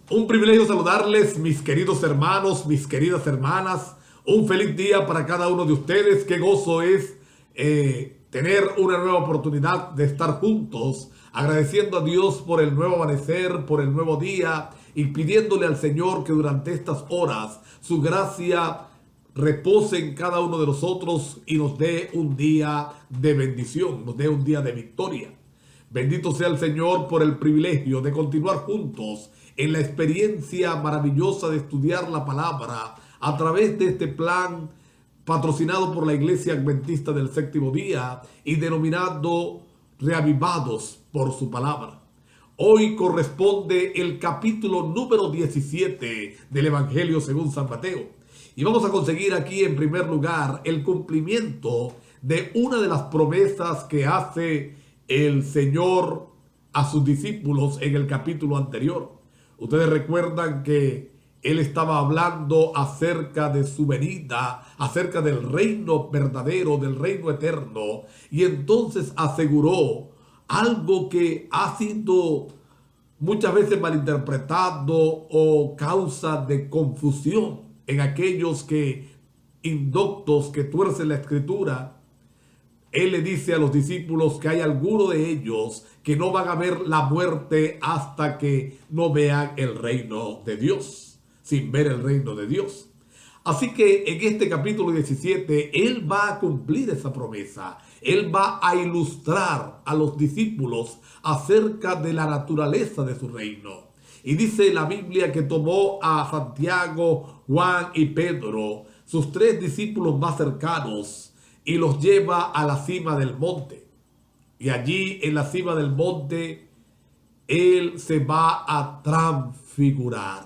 Un privilegio saludarles, mis queridos hermanos, mis queridas hermanas. Un feliz día para cada uno de ustedes. Qué gozo es tener una nueva oportunidad de estar juntos, agradeciendo a Dios por el nuevo amanecer, por el nuevo día y pidiéndole al Señor que durante estas horas su gracia repose en cada uno de nosotros y nos dé un día de bendición, nos dé un día de victoria. Bendito sea el Señor por el privilegio de continuar juntos en la experiencia maravillosa de estudiar la palabra a través de este plan patrocinado por la Iglesia Adventista del Séptimo Día y denominado Reavivados por su palabra. Hoy corresponde el capítulo número 17 del Evangelio según San Mateo. Y vamos a conseguir aquí en primer lugar el cumplimiento de una de las promesas que hace el Señor a sus discípulos en el capítulo anterior. Ustedes recuerdan que Él estaba hablando acerca de su venida, acerca del reino verdadero, del reino eterno, y entonces aseguró algo que ha sido muchas veces malinterpretado o causa de confusión en aquellos que indoctos que tuercen la escritura. Él le dice a los discípulos que hay algunos de ellos que no van a ver la muerte hasta que no vean el reino de Dios, sin ver el reino de Dios. Así que en este capítulo 17, Él va a cumplir esa promesa. Él va a ilustrar a los discípulos acerca de la naturaleza de su reino. Y dice la Biblia que tomó a Santiago, Juan y Pedro, sus tres discípulos más cercanos, y los lleva a la cima del monte. Y allí en la cima del monte, Él se va a transfigurar.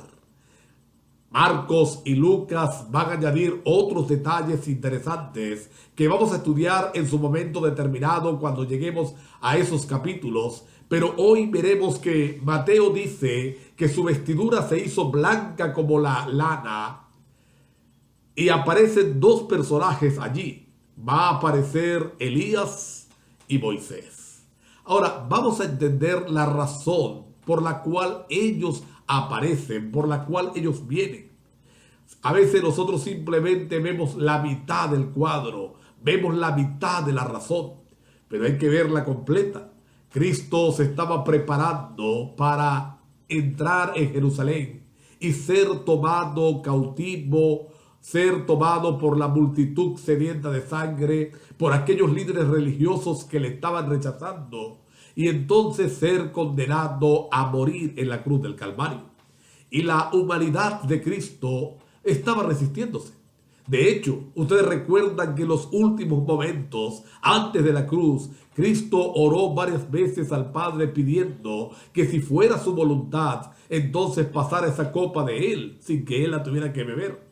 Marcos y Lucas van a añadir otros detalles interesantes que vamos a estudiar en su momento determinado cuando lleguemos a esos capítulos. Pero hoy veremos que Mateo dice que su vestidura se hizo blanca como la lana y aparecen dos personajes allí. Va a aparecer Elías y Moisés. Ahora vamos a entender la razón por la cual ellos aparecen, por la cual ellos vienen. A veces nosotros simplemente vemos la mitad del cuadro, vemos la mitad de la razón, pero hay que verla completa. Cristo se estaba preparando para entrar en Jerusalén y ser tomado cautivo, ser tomado por la multitud sedienta de sangre, por aquellos líderes religiosos que le estaban rechazando, y entonces ser condenado a morir en la cruz del Calvario. Y la humanidad de Cristo estaba resistiéndose. De hecho, ustedes recuerdan que en los últimos momentos, antes de la cruz, Cristo oró varias veces al Padre pidiendo que si fuera su voluntad, entonces pasara esa copa de Él, sin que Él la tuviera que beber.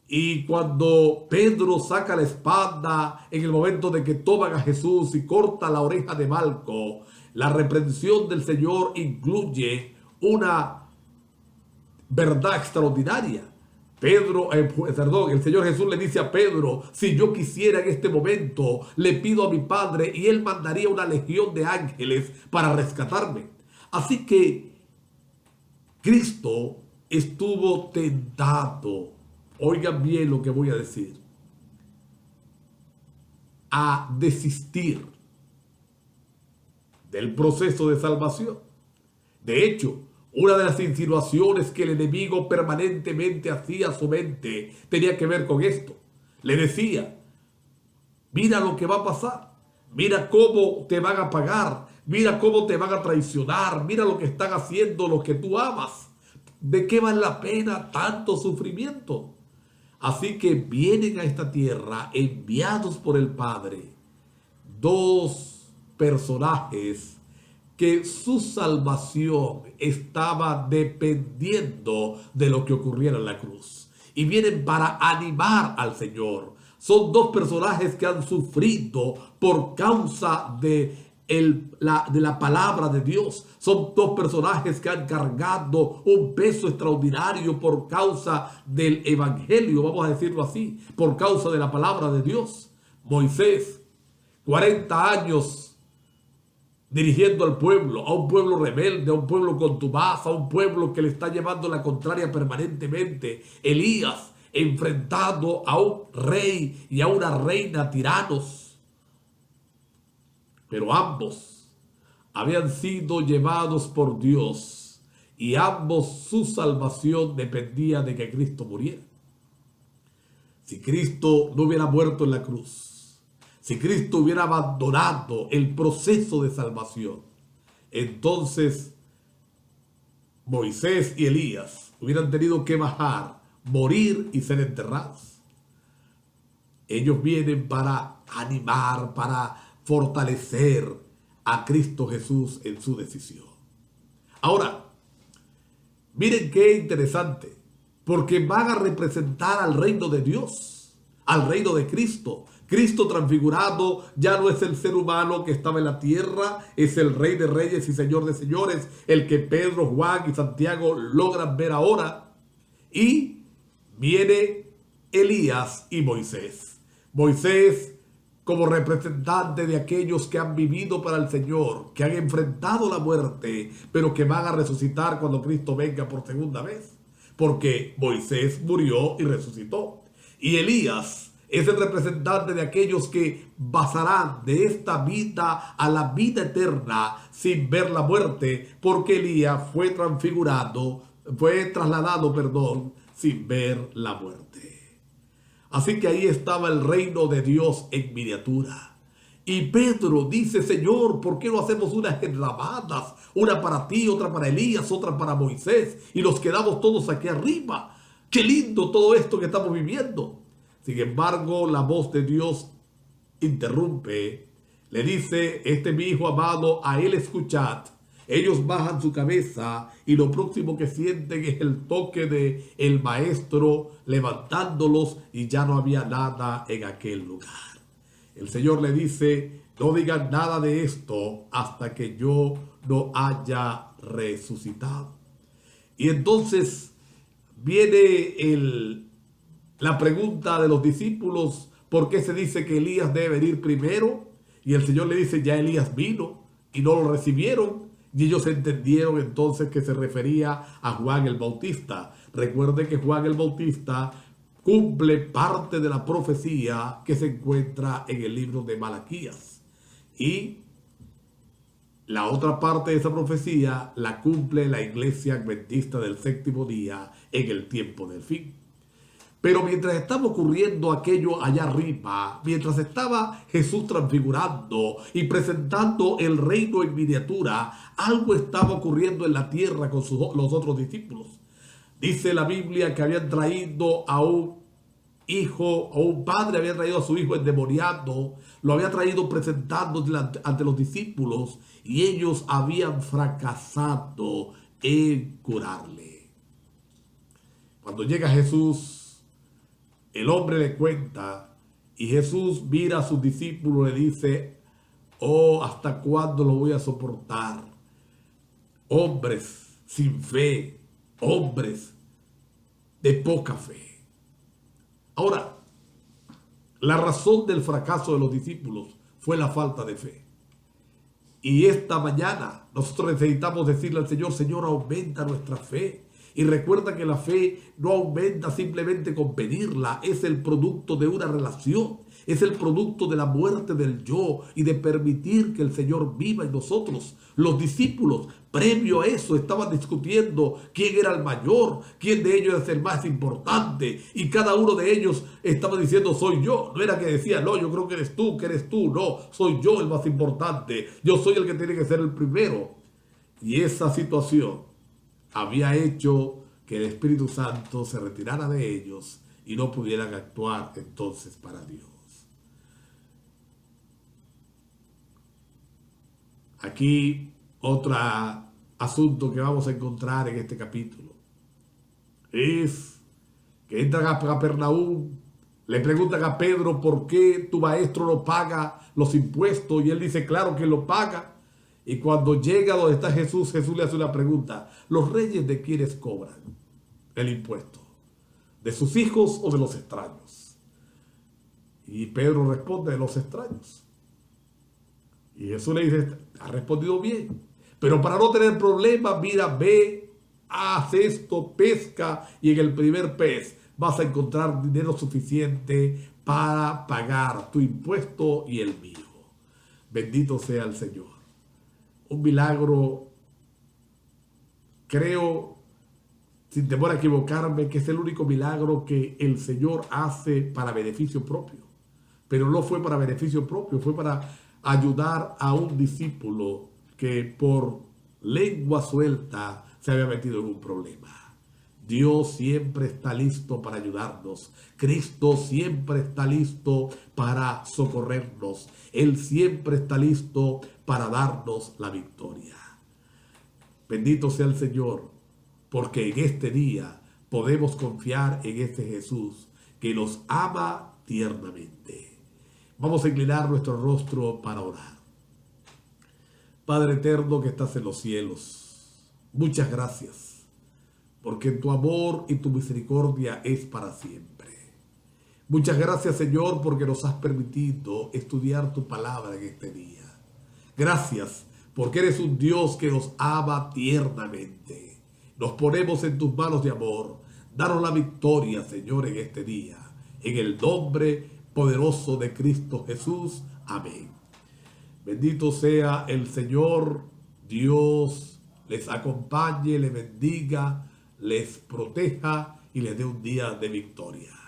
Y cuando Pedro saca la espada en el momento de que toman a Jesús y corta la oreja de Malco, la reprensión del Señor incluye una verdad extraordinaria. El Señor Jesús le dice a Pedro: si yo quisiera en este momento, le pido a mi Padre y Él mandaría una legión de ángeles para rescatarme. Así que Cristo estuvo tentado. Oigan bien lo que voy a decir. A desistir del proceso de salvación. De hecho, una de las insinuaciones que el enemigo permanentemente hacía a su mente tenía que ver con esto. Le decía: mira lo que va a pasar. Mira cómo te van a pagar. Mira cómo te van a traicionar. Mira lo que están haciendo los que tú amas. ¿De qué vale la pena tanto sufrimiento? Así que vienen a esta tierra enviados por el Padre dos personajes que su salvación estaba dependiendo de lo que ocurriera en la cruz. Y vienen para animar al Señor. Son dos personajes que han sufrido por causa de la palabra de Dios. Son dos personajes que han cargado un peso extraordinario por causa del evangelio, vamos a decirlo así, por causa de la palabra de Dios. Moisés, 40 años dirigiendo al pueblo, a un pueblo rebelde, a un pueblo contumaz, a un pueblo que le está llevando la contraria permanentemente. Elías enfrentado a un rey y a una reina tiranos. Pero ambos habían sido llevados por Dios y ambos su salvación dependía de que Cristo muriera. Si Cristo no hubiera muerto en la cruz, si Cristo hubiera abandonado el proceso de salvación, entonces Moisés y Elías hubieran tenido que bajar, morir y ser enterrados. Ellos vienen para animar, para fortalecer a Cristo Jesús en su decisión. Ahora, miren qué interesante, porque van a representar al reino de Dios, al reino de Cristo. Cristo transfigurado ya no es el ser humano que estaba en la tierra, es el Rey de Reyes y Señor de Señores, el que Pedro, Juan y Santiago logran ver ahora. Y viene Elías y Moisés. Moisés como representante de aquellos que han vivido para el Señor, que han enfrentado la muerte, pero que van a resucitar cuando Cristo venga por segunda vez. Porque Moisés murió y resucitó. Y Elías es el representante de aquellos que pasarán de esta vida a la vida eterna sin ver la muerte, porque Elías fue trasladado, sin ver la muerte. Así que ahí estaba el reino de Dios en miniatura. Y Pedro dice: Señor, ¿por qué no hacemos unas enramadas? Una para ti, otra para Elías, otra para Moisés, y nos quedamos todos aquí arriba. ¡Qué lindo todo esto que estamos viviendo! Sin embargo, la voz de Dios interrumpe. Le dice: este es mi hijo amado, a él escuchad. Ellos bajan su cabeza y lo próximo que sienten es el toque de el maestro levantándolos, y ya no había nada en aquel lugar. El Señor le dice: no digan nada de esto hasta que yo no haya resucitado. Y entonces viene la pregunta de los discípulos: ¿por qué se dice que Elías debe venir primero? Y el Señor le dice: ya Elías vino y no lo recibieron. Y ellos entendieron entonces que se refería a Juan el Bautista. Recuerden que Juan el Bautista cumple parte de la profecía que se encuentra en el libro de Malaquías. Y la otra parte de esa profecía la cumple la iglesia adventista del séptimo día en el tiempo del fin. Pero mientras estaba ocurriendo aquello allá arriba, mientras estaba Jesús transfigurando y presentando el reino en miniatura, algo estaba ocurriendo en la tierra con los otros discípulos. Dice la Biblia que habían traído a un hijo, o un padre había traído a su hijo endemoniado, lo había traído presentando ante los discípulos, y ellos habían fracasado en curarle. Cuando llega Jesús, el hombre le cuenta, y Jesús mira a sus discípulos y le dice: oh, ¿hasta cuándo lo voy a soportar? Hombres sin fe, hombres de poca fe. Ahora, la razón del fracaso de los discípulos fue la falta de fe. Y esta mañana nosotros necesitamos decirle al Señor: Señor, aumenta nuestra fe. Y recuerda que la fe no aumenta simplemente con pedirla, es el producto de una relación, es el producto de la muerte del yo y de permitir que el Señor viva en nosotros. Los discípulos, previo a eso, estaban discutiendo quién era el mayor, quién de ellos es el más importante, y cada uno de ellos estaba diciendo: soy yo. No era que decía: no, yo creo que eres tú, no, soy yo el más importante, yo soy el que tiene que ser el primero. Y esa situación había hecho que el Espíritu Santo se retirara de ellos y no pudieran actuar entonces para Dios. Aquí otro asunto que vamos a encontrar en este capítulo es que entran a Capernaum, le preguntan a Pedro: ¿por qué tu maestro no paga los impuestos? Y él dice: claro que lo paga. Y cuando llega donde está Jesús, Jesús le hace una pregunta: ¿los reyes de quiénes cobran el impuesto? ¿De sus hijos o de los extraños? Y Pedro responde: de los extraños. Y Jesús le dice, ha respondido bien. Pero para no tener problemas, mira, ve, haz esto, pesca, y en el primer pez vas a encontrar dinero suficiente para pagar tu impuesto y el mío. Bendito sea el Señor. Un milagro, creo, sin temor a equivocarme, que es el único milagro que el Señor hace para beneficio propio. Pero no fue para beneficio propio, fue para ayudar a un discípulo que por lengua suelta se había metido en un problema. Dios siempre está listo para ayudarnos. Cristo siempre está listo para socorrernos. Él siempre está listo para darnos la victoria. Bendito sea el Señor, porque en este día podemos confiar en este Jesús que nos ama tiernamente. Vamos a inclinar nuestro rostro para orar. Padre eterno que estás en los cielos, muchas gracias, porque tu amor y tu misericordia es para siempre. Muchas gracias, Señor, porque nos has permitido estudiar tu palabra en este día. Gracias, porque eres un Dios que nos ama tiernamente. Nos ponemos en tus manos de amor. Danos la victoria, Señor, en este día. En el nombre poderoso de Cristo Jesús. Amén. Bendito sea el Señor. Dios les acompañe, les bendiga, les proteja y les dé un día de victoria.